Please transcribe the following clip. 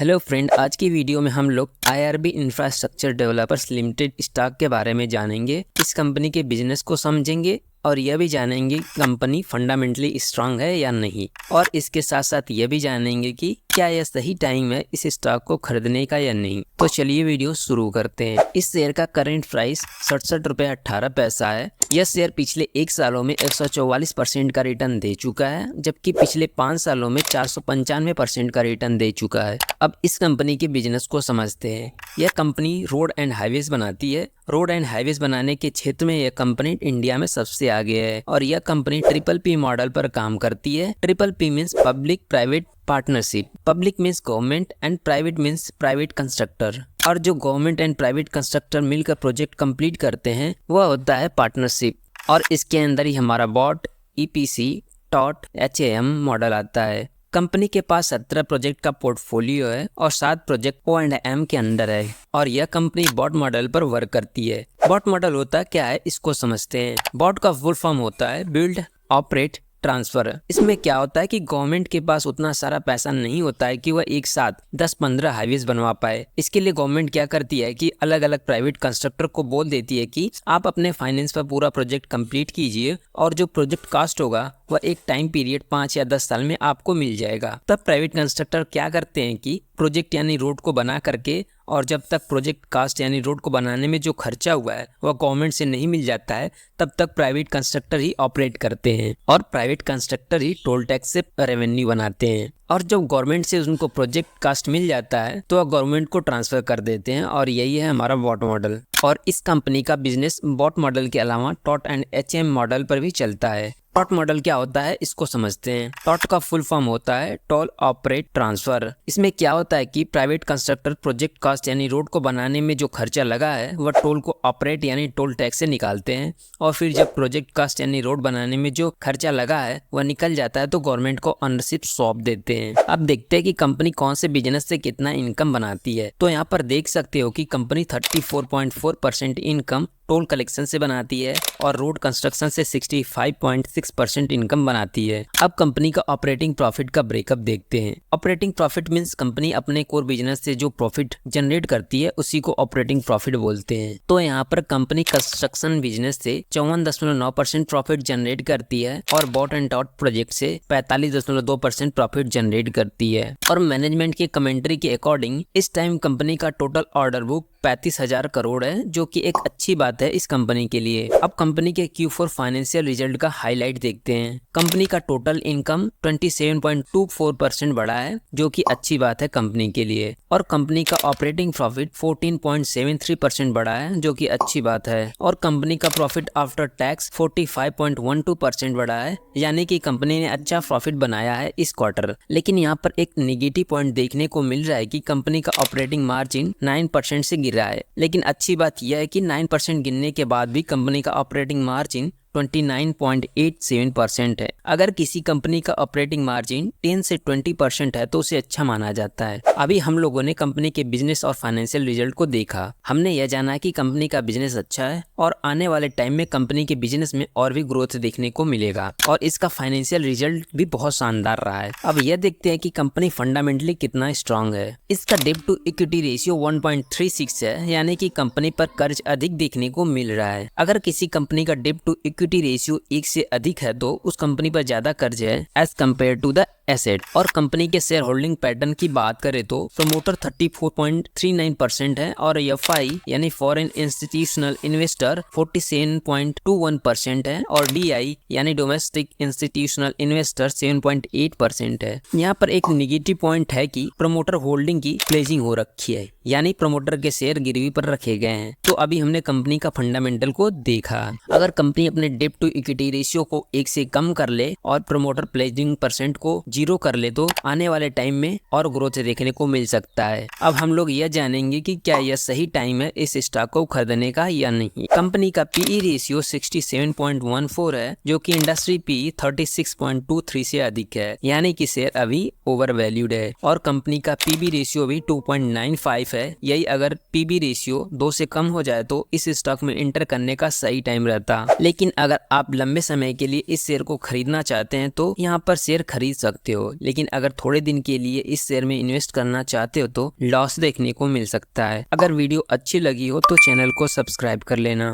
Hello friend, आज की video में हम लोग IRB infrastructure developers limited stock के बारे में जानेंगे। इस कंपनी के बिजनेस को समझेंगे और यह भी जानेंगे कंपनी फंडामेंटली स्ट्रांग है या नहीं, और इसके साथ साथ यह भी जानेंगे कि क्या यह सही टाइम है इस स्टॉक को खरीदने का या नहीं। तो चलिए वीडियो शुरू करते हैं। इस शेयर का करंट प्राइस 67 रुपये 18 पैसा है। यह शेयर पिछले 1 सालों में 144% का रिटर्न दे चुका है, जबकि पिछले 5 सालों में 495% का रिटर्न दे चुका है। अब इस कंपनी के बिजनेस को समझते हैं। यह कंपनी रोड एंड हाईवेज बनाती है। रोड एंड हाईवेज बनाने के क्षेत्र में यह कंपनी इंडिया में सबसे आगे है और यह कंपनी PPP मॉडल पर काम करती है। PPP means public private partnership. Public means government and private means private constructor, और जो गवर्नमेंट एंड प्राइवेट कंस्ट्रक्टर मिलकर प्रोजेक्ट कंप्लीट करते हैं वह होता है पार्टनरशिप। और इसके अंदर ही हमारा BOT, EPC, TOT, HAM model आता है। कंपनी के पास 17 प्रोजेक्ट का पोर्टफोलियो है और 7 प्रोजेक्ट O&M के अंडर है, और यह कंपनी BOT मॉडल पर वर्क करती है। BOT मॉडल होता क्या है इसको समझते हैं। BOT का फुल फॉर्म होता है बिल्ड ऑपरेट ट्रांसफर। इसमें क्या होता है कि गवर्नमेंट के पास उतना सारा पैसा नहीं होता है कि वह एक साथ 10-15 हाईवेज बनवा पाए। इसके लिए गवर्नमेंट क्या करती है कि अलग अलग प्राइवेट कंस्ट्रक्टर को बोल देती है कि आप अपने फाइनेंस पर पूरा प्रोजेक्ट कंप्लीट कीजिए, और जो प्रोजेक्ट कास्ट होगा वह एक टाइम पीरियड 5 या 10 साल में आपको मिल जाएगा। तब प्राइवेट कंस्ट्रक्टर क्या करते हैं कि प्रोजेक्ट यानी रोड को बना करके, और जब तक प्रोजेक्ट कास्ट यानी रोड को बनाने में जो खर्चा हुआ है वह गवर्नमेंट से नहीं मिल जाता है, तब तक प्राइवेट कंस्ट्रक्टर ही ऑपरेट करते हैं और प्राइवेट कंस्ट्रक्टर ही टोल टैक्स से रेवेन्यू बनाते हैं। और जब गवर्नमेंट से उनको प्रोजेक्ट कास्ट मिल जाता है तो वह गवर्नमेंट को ट्रांसफर कर देते हैं, और यही है हमारा BOT मॉडल। और इस कंपनी का बिजनेस BOT मॉडल के अलावा TOT एंड HAM मॉडल पर भी चलता है। TOT मॉडल क्या होता है इसको समझते हैं। TOT का फुल फॉर्म होता है टोल ऑपरेट ट्रांसफर। इसमें क्या होता है कि प्राइवेट कंस्ट्रक्टर प्रोजेक्ट कास्ट यानी रोड को बनाने में जो खर्चा लगा है वह टोल को ऑपरेट यानी टोल टैक्स से निकालते हैं, और फिर जब प्रोजेक्ट कास्ट यानी रोड बनाने में जो खर्चा लगा है वह निकल जाता है तो गवर्नमेंट को ओनरशिप सौंप देते हैं। अब देखते हैं कि कंपनी कौन से बिजनेस से कितना इनकम बनाती है। तो यहाँ पर देख सकते हो कि कंपनी 34.4% इनकम टोल कलेक्शन से बनाती है और रोड कंस्ट्रक्शन से 65.6% इनकम बनाती है। अब कंपनी का ऑपरेटिंग प्रॉफिट का ब्रेकअप देखते हैं। ऑपरेटिंग प्रॉफिट मींस कंपनी अपने कोर बिजनेस से जो प्रॉफिट जनरेट करती है उसी को ऑपरेटिंग प्रॉफिट बोलते हैं। तो यहाँ पर कंपनी कंस्ट्रक्शन बिजनेस से 54.9% प्रॉफिट जनरेट करती है और BOT एंड TOT प्रोजेक्ट से 45.2% प्रॉफिट जनरेट करती है। और मैनेजमेंट की कमेंट्री के अकॉर्डिंग इस टाइम कंपनी का टोटल ऑर्डर बुक 35,000 करोड़ है, जो कि एक अच्छी बात है इस कंपनी के लिए। अब कंपनी के Q4 फाइनेंशियल रिजल्ट का हाईलाइट देखते हैं। कंपनी का टोटल इनकम 27.24% बढ़ा है, जो कि अच्छी बात है कंपनी के लिए। और कंपनी का ऑपरेटिंग प्रॉफिट 14.73% बढ़ा है, जो कि अच्छी बात है। और कंपनी का प्रॉफिट आफ्टर टैक्स 45.12% बढ़ा है, यानी कि कंपनी ने अच्छा प्रॉफिट बनाया है इस क्वार्टर। लेकिन यहाँ पर एक नेगेटिव पॉइंट देखने को मिल रहा है कि कंपनी का ऑपरेटिंग मार्जिन 9% से गिरा है। लेकिन अच्छी बात यह है कि 9% गिरने के बाद भी कंपनी का ऑपरेटिंग मार्जिन 29.87% है। अगर किसी कंपनी का ऑपरेटिंग मार्जिन 10 से 20% है तो उसे अच्छा माना जाता है। अभी हम लोगों ने कंपनी के बिजनेस और फाइनेंशियल रिजल्ट को देखा। हमने यह जाना कि कंपनी का बिजनेस अच्छा है और आने वाले टाइम में कंपनी के बिजनेस में और भी ग्रोथ देखने को मिलेगा, और इसका फाइनेंशियल रिजल्ट भी बहुत शानदार रहा है। अब यह देखते हैं कि कंपनी फंडामेंटली कितना स्ट्रांग है। इसका डेब्ट टू इक्विटी रेशियो 1.36 है, यानी कि कंपनी पर कर्ज अधिक देखने को मिल रहा है। अगर किसी कंपनी का डेब्ट टू इक्विटी रेशियो 1 से अधिक है तो उस कंपनी पर ज्यादा कर्ज है as compare to the asset. और कंपनी के शेयर होल्डिंग पैटर्न की बात करें तो प्रमोटर 34.39% है और FI यानी फॉरेन इंस्टीट्यूशनल इन्वेस्टर 47.21% है और DI यानी डोमेस्टिक इंस्टीट्यूशनल इन्वेस्टर 7.8% है। यहाँ पर एक निगेटिव पॉइंट है कि प्रमोटर होल्डिंग की प्लेजिंग हो रखी है, यानी प्रमोटर के शेयर गिरवी पर रखे गए हैं। तो अभी हमने कंपनी का फंडामेंटल को देखा। अगर कंपनी अपने डेब्ट टू इक्विटी रेशियो को 1 से कम कर ले और प्रमोटर प्लेजिंग परसेंट को 0 कर ले तो आने वाले टाइम में और ग्रोथ देखने को मिल सकता है। अब हम लोग यह जानेंगे कि क्या यह सही टाइम है इस स्टॉक को खरीदने का या नहीं। कंपनी का PE रेशियो 67.14 है, जो कि इंडस्ट्री PE 36.23 से अधिक है, यानी कि शेयर अभी ओवर वैल्यूड है। और कंपनी का PB रेशियो भी 2.95 है। यही अगर PB रेशियो 2 से कम हो जाए तो इस स्टॉक में इंटर करने का सही टाइम रहता। लेकिन अगर आप लंबे समय के लिए इस शेयर को खरीदना चाहते हैं तो यहाँ पर शेयर खरीद सकते सकते हो, लेकिन अगर थोड़े दिन के लिए इस शेयर में इन्वेस्ट करना चाहते हो तो लॉस देखने को मिल सकता है। अगर वीडियो अच्छी लगी हो तो चैनल को सब्सक्राइब कर लेना।